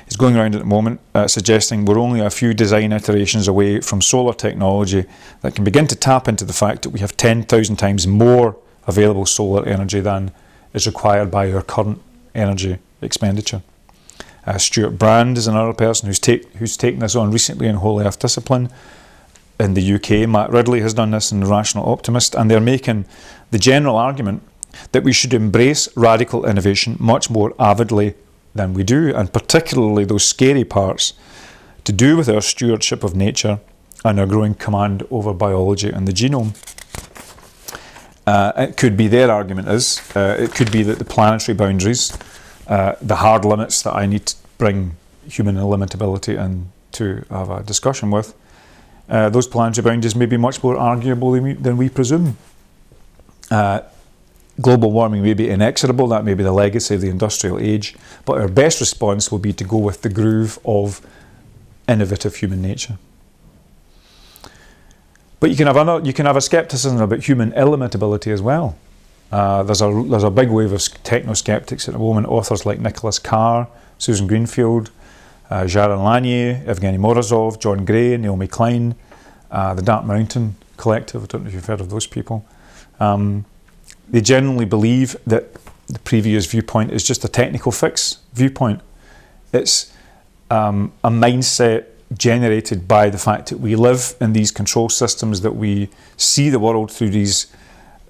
He's going around at the moment suggesting we're only a few design iterations away from solar technology that can begin to tap into the fact that we have 10,000 times more available solar energy than is required by our current energy expenditure. Stuart Brand is another person who's taken this on recently in Whole Earth Discipline. In the UK, Matt Ridley has done this in The Rational Optimist, and they're making the general argument that we should embrace radical innovation much more avidly than we do, and particularly those scary parts to do with our stewardship of nature and our growing command over biology and the genome. It could be their argument is, it could be that the planetary boundaries, the hard limits that I need to bring human illimitability in to have a discussion with, those planetary boundaries may be much more arguable than we presume. Global warming may be inexorable, that may be the legacy of the industrial age, but our best response will be to go with the groove of innovative human nature. But you can have a skepticism about human illimitability as well. There's a big wave of techno-skeptics at the moment, authors like Nicholas Carr, Susan Greenfield, Jaron Lanier, Evgeny Morozov, John Gray, Naomi Klein, the Dark Mountain Collective. I don't know if you've heard of those people. They generally believe that the previous viewpoint is just a technical fix viewpoint. It's a mindset generated by the fact that we live in these control systems, that we see the world through these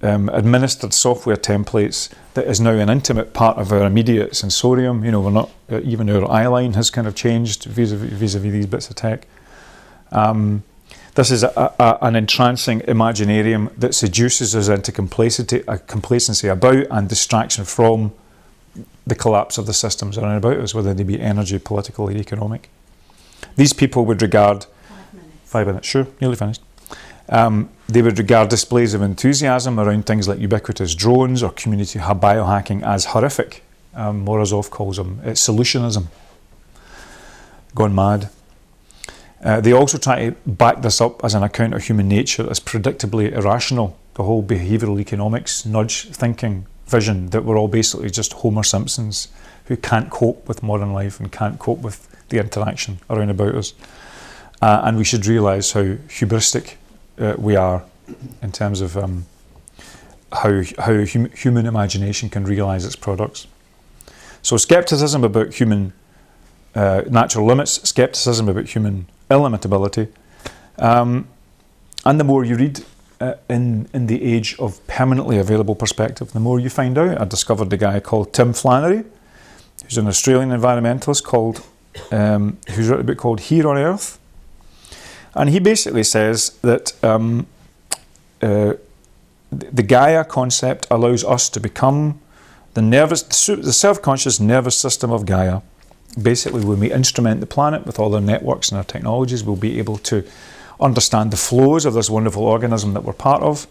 administered software templates, that is now an intimate part of our immediate sensorium. We're not, even our eye line has kind of changed vis-a-vis these bits of tech. This is an entrancing imaginarium that seduces us into complacency about and distraction from the collapse of the systems around about us, whether they be energy, political, or economic. These people would regard 5 minutes, sure, nearly finished. They would regard displays of enthusiasm around things like ubiquitous drones or community biohacking as horrific. Morozov calls them solutionism, gone mad. They also try to back this up as an account of human nature as predictably irrational, the whole behavioural economics, nudge thinking vision that we're all basically just Homer Simpsons who can't cope with modern life and can't cope with the interaction around about us. And we should realise how hubristic we are in terms of how human imagination can realise its products. So scepticism about human natural limits, scepticism about human illimitability, and the more you read in the age of permanently available perspective, the more you find out. I discovered a guy called Tim Flannery, who's an Australian environmentalist who's written a book called Here on Earth, and he basically says that the Gaia concept allows us to become the self-conscious nervous system of Gaia. Basically, when we instrument the planet with all our networks and our technologies, we'll be able to understand the flows of this wonderful organism that we're part of,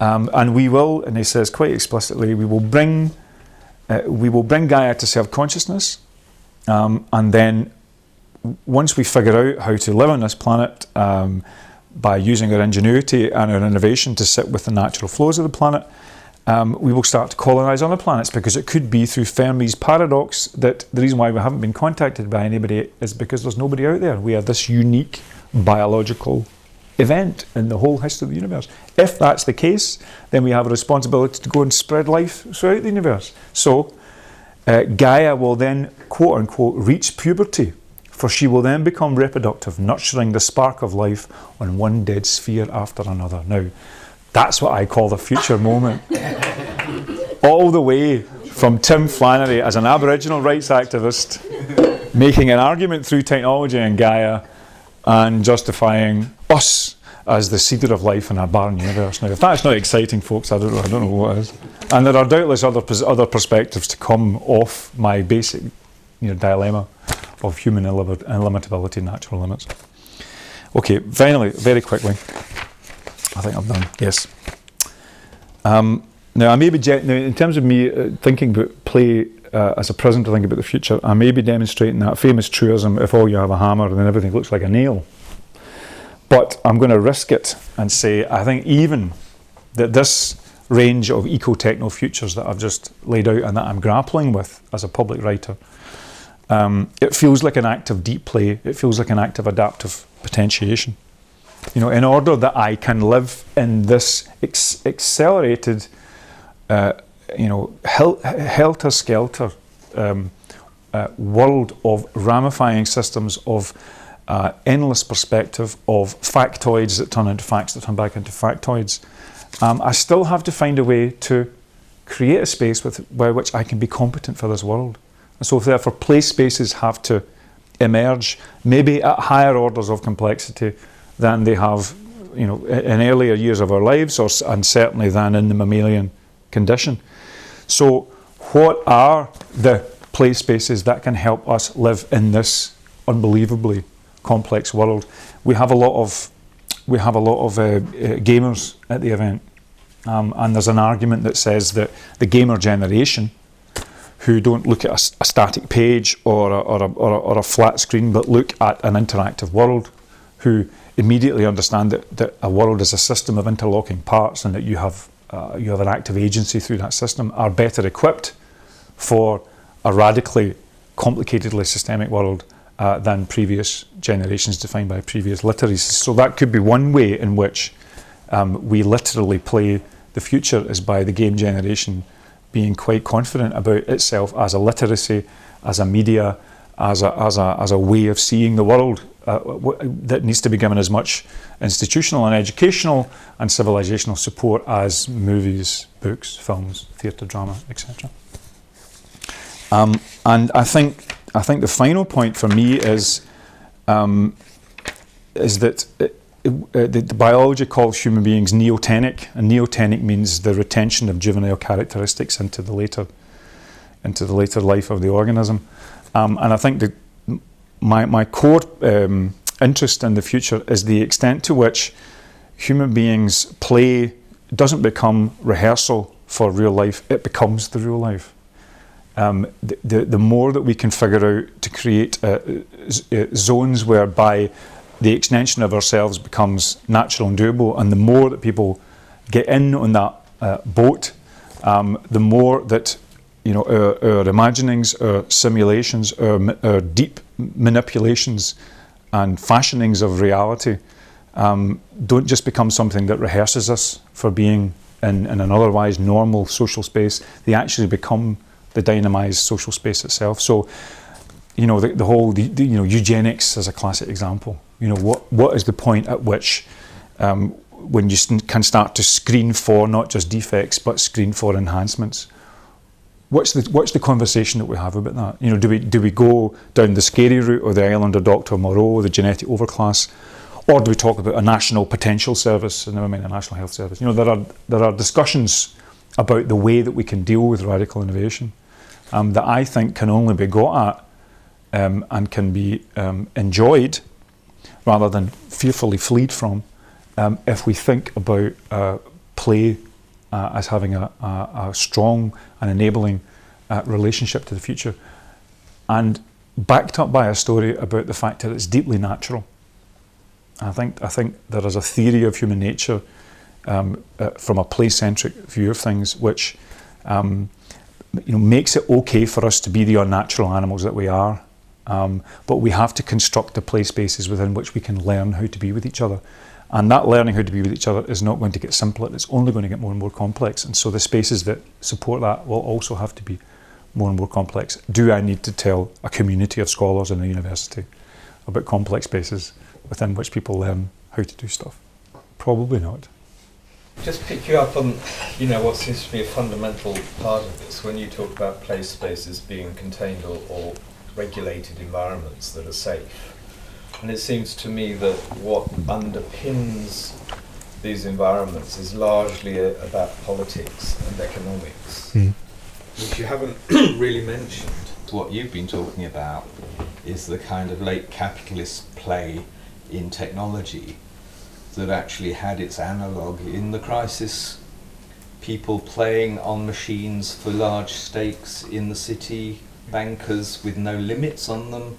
and we will, and he says quite explicitly, we will bring Gaia to self-consciousness, and then once we figure out how to live on this planet by using our ingenuity and our innovation to sit with the natural flows of the planet, we will start to colonise other planets, because it could be through Fermi's paradox that the reason why we haven't been contacted by anybody is because there's nobody out there. We are this unique biological event in the whole history of the universe. If that's the case, then we have a responsibility to go and spread life throughout the universe. So Gaia will then, quote unquote, reach puberty, for she will then become reproductive, nurturing the spark of life on one dead sphere after another. Now, that's what I call the future moment. All the way from Tim Flannery as an Aboriginal rights activist, making an argument through technology and Gaia and justifying us as the seeder of life in our barren universe. Now, if that's not exciting, folks, I don't know what is. And there are doubtless other perspectives to come off my basic dilemma of human illimitability, natural limits. Okay, finally, very quickly, I think I'm done. Yes. Now, I may be now in terms of me thinking about play as a present to think about the future, I may be demonstrating that famous truism: if all you have a hammer, then everything looks like a nail. But I'm going to risk it and say I think even that this range of eco-techno futures that I've just laid out and that I'm grappling with as a public writer, it feels like an act of deep play. It feels like an act of adaptive potentiation. In order that I can live in this accelerated, helter-skelter world of ramifying systems of endless perspective, of factoids that turn into facts that turn back into factoids, I still have to find a way to create a space by which I can be competent for this world. And so therefore play spaces have to emerge, maybe at higher orders of complexity than they have in earlier years of our lives, and certainly than in the mammalian condition. So what are the play spaces that can help us live in this unbelievably complex world? We have a lot of gamers at the event, and there's an argument that says that the gamer generation, who don't look at a static page or a flat screen, but look at an interactive world, who immediately understand that a world is a system of interlocking parts and that you have an active agency through that system, are better equipped for a radically, complicatedly systemic world than previous generations defined by previous literacies. So that could be one way in which we literally play the future, is by the game generation being quite confident about itself as a literacy, as a media, as a way of seeing the world that needs to be given as much institutional and educational and civilizational support as movies, books, films, theatre, drama, etc. And I think the final point for me is that the biology calls human beings neotenic, and neotenic means the retention of juvenile characteristics into the later life of the organism. And I think my core interest in the future is the extent to which human beings play doesn't become rehearsal for real life, it becomes the real life. The more that we can figure out to create zones whereby the extension of ourselves becomes natural and doable, and the more that people get in on that boat, the more that our imaginings, our simulations, our deep manipulations and fashionings of reality don't just become something that rehearses us for being in an otherwise normal social space. They actually become the dynamized social space itself. So, the whole eugenics is a classic example. What is the point at which when you can start to screen for not just defects but screen for enhancements? What's the conversation that we have about that? Do we go down the scary route or the island of Dr. Moreau, the genetic overclass, or do we talk about a national potential service? And never mind a national health service. There are discussions about the way that we can deal with radical innovation that I think can only be got at and can be enjoyed rather than fearfully fleed from if we think about play as having a strong and enabling relationship to the future, and backed up by a story about the fact that it's deeply natural. I think there is a theory of human nature from a play-centric view of things, which makes it okay for us to be the unnatural animals that we are, but we have to construct the play spaces within which we can learn how to be with each other. And that learning how to be with each other is not going to get simpler, it's only going to get more and more complex. And so the spaces that support that will also have to be more and more complex. Do I need to tell a community of scholars in a university about complex spaces within which people learn how to do stuff? Probably not. Just pick you up on, what seems to be a fundamental part of this when you talk about play spaces being contained or regulated environments that are safe. And it seems to me that what underpins these environments is largely about politics and economics, which you haven't really mentioned. What you've been talking about is the kind of late capitalist play in technology that actually had its analogue in the crisis. People playing on machines for large stakes in the city, bankers with no limits on them,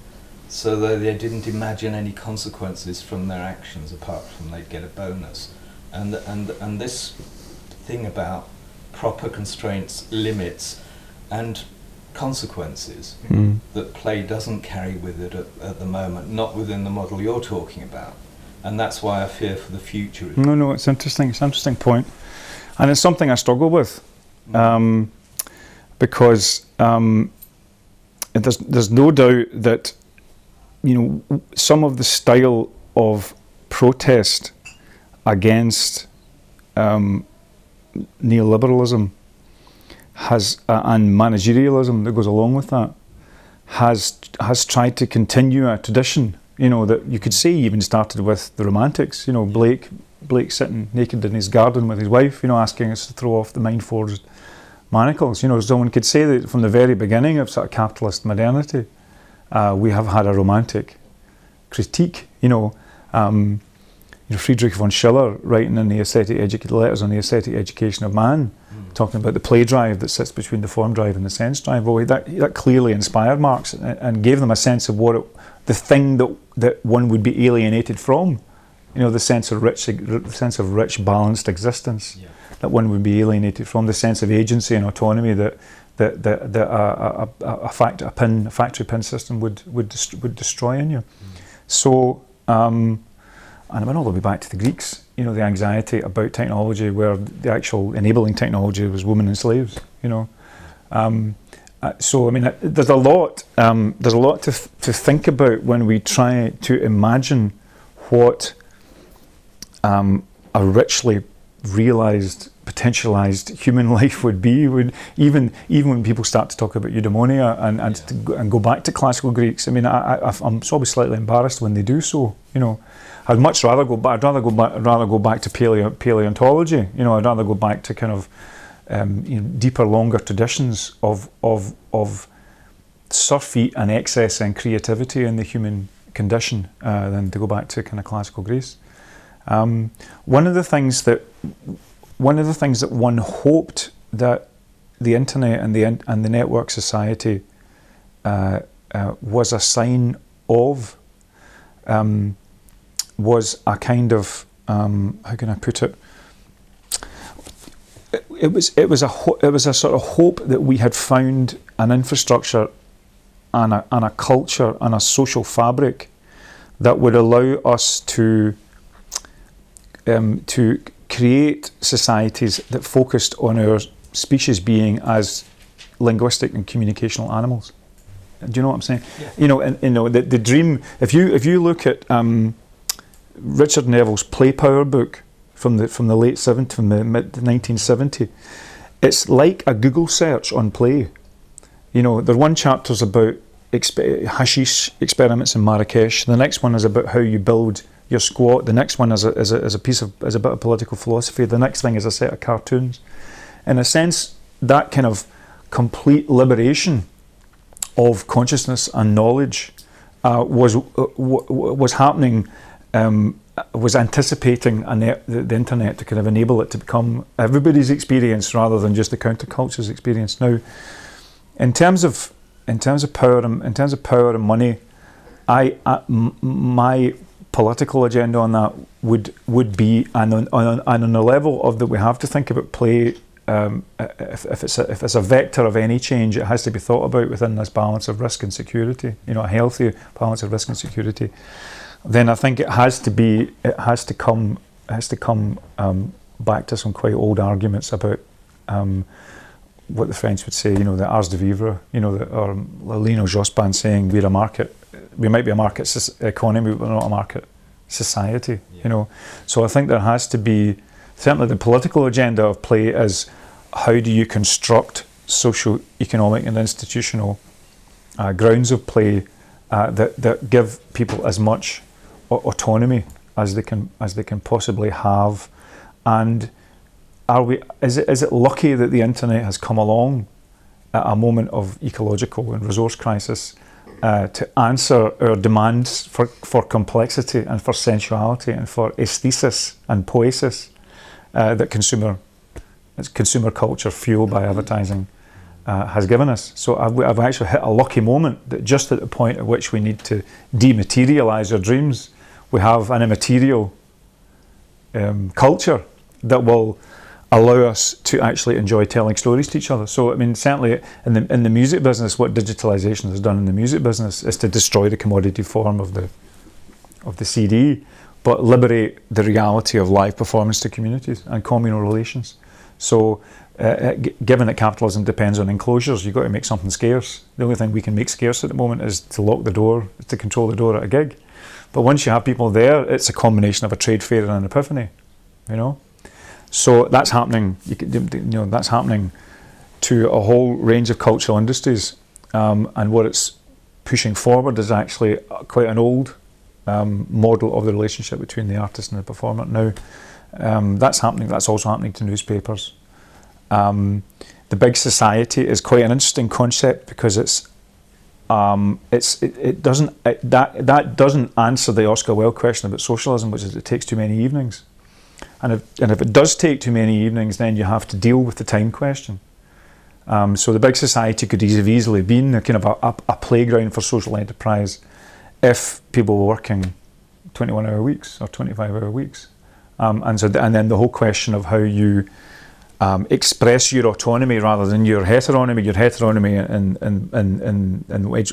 so that they didn't imagine any consequences from their actions apart from they'd get a bonus. And this thing about proper constraints, limits, and consequences that play doesn't carry with it at the moment, not within the model you're talking about. And that's why I fear for the future. No, it's interesting. It's an interesting point. And it's something I struggle with because there's no doubt that some of the style of protest against neoliberalism has and managerialism that goes along with that has tried to continue a tradition, that you could say even started with the Romantics. Blake sitting naked in his garden with his wife, asking us to throw off the mind-forged manacles. Someone could say that from the very beginning of sort of capitalist modernity, we have had a romantic critique. Friedrich von Schiller writing in the letters on the aesthetic education of man, talking about the play drive that sits between the form drive and the sense drive. Well, that clearly inspired Marx and gave them a sense of the thing that one would be alienated from. The sense of rich, balanced existence that one would be alienated from. The sense of agency and autonomy that a factory pin system would destroy in you. So, and I went all the way back to the Greeks. The anxiety about technology, where the actual enabling technology was women and slaves. So I mean, there's a lot to think about when we try to imagine what a richly realised, potentialised human life would be. Even when people start to talk about eudaimonia and go back to classical Greeks. I mean, I'm always slightly embarrassed when they do so. You know, I'd much rather go back. I'd rather go back to paleontology. You know, I'd rather go back to kind of deeper, longer traditions of surfeit and excess and creativity in the human condition than to go back to kind of classical Greece. One of the things that one hoped that the internet and the network society was a sign of was a kind of how can I put it? It was a sort of hope that we had found an infrastructure and a culture and a social fabric that would allow us to create societies that focused on our species being as linguistic and communicational animals. Do you know what I'm saying? Yeah. You know, the dream. If you look at Richard Neville's Play Power book from the late 70s, from the mid 1970s, it's like a Google search on play. You know, the one chapter's about hashish experiments in Marrakesh. The next one is about how you build your squat. The next one is a bit of political philosophy. The next thing is a set of cartoons. In a sense, that kind of complete liberation of consciousness and knowledge was happening. Was anticipating the internet to kind of enable it to become everybody's experience rather than just the counterculture's experience. Now, in terms of power and money, my political agenda on that would be, and on the level of that we have to think about play. If it's a vector of any change, it has to be thought about within this balance of risk and security. You know, a healthy balance of risk and security. Then I think it has to come back to some quite old arguments about what the French would say, you know, the ars de vivre, you know, or Lino Jospin saying we might be a market economy, but we're not a market society, you know. So I think there has to be, certainly the political agenda of play is how do you construct social, economic and institutional grounds of play that give people as much autonomy as they can possibly have. And is it lucky that the internet has come along at a moment of ecological and resource crisis to answer our demands for complexity and for sensuality and for aesthesis and poesis that consumer culture fueled by advertising has given us. So I've actually hit a lucky moment that just at the point at which we need to dematerialize our dreams, we have an immaterial culture that will allow us to actually enjoy telling stories to each other. So I mean, certainly in the music business, what digitalization has done in the music business is to destroy the commodity form of the CD, but liberate the reality of live performance to communities and communal relations. So given that capitalism depends on enclosures, you've got to make something scarce. The only thing we can make scarce at the moment is to lock the door, to control the door at a gig. But once you have people there, it's a combination of a trade fair and an epiphany, you know. So that's happening. That's happening to a whole range of cultural industries, and what it's pushing forward is actually quite an old model of the relationship between the artist and the performer. Now, that's happening. That's also happening to newspapers. The big society is quite an interesting concept because that doesn't answer the Oscar Wilde question about socialism, which is it takes too many evenings. And if it does take too many evenings, then you have to deal with the time question. So the big society could easily been a kind of a playground for social enterprise if people were working 21-hour weeks or 25-hour weeks. And then the whole question of how you express your autonomy rather than your heteronomy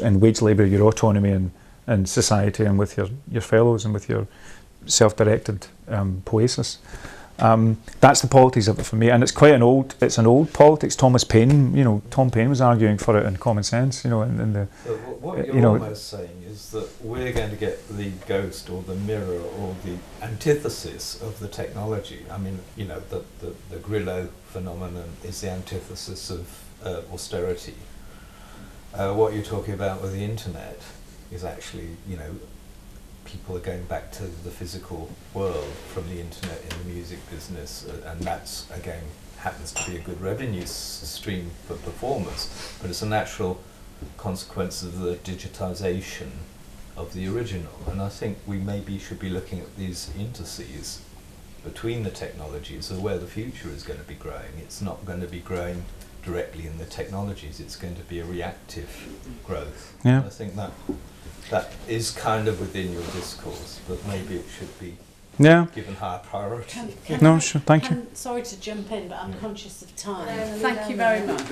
and wage labour, your autonomy in society and with your fellows and with your self-directed poesis. That's the politics of it for me, and it's quite an old politics. Thomas Paine, Tom Paine was arguing for it in Common Sense, in the. So what you're almost saying is that we're going to get the ghost or the mirror or the antithesis of the technology. I mean, the Grillo phenomenon is the antithesis of austerity. What you're talking about with the internet is actually, people are going back to the physical world from the internet in the music business, and that's, again, happens to be a good revenue stream for performers, but it's a natural consequence of the digitization of the original. And I think we maybe should be looking at these indices between the technologies of where the future is going to be growing. It's not going to be growing directly in the technologies, it's going to be a reactive growth. Yeah. I think that is kind of within your discourse, but maybe it should be given higher priority. Thank you. Sorry to jump in, but I'm conscious of time. Thank you very much.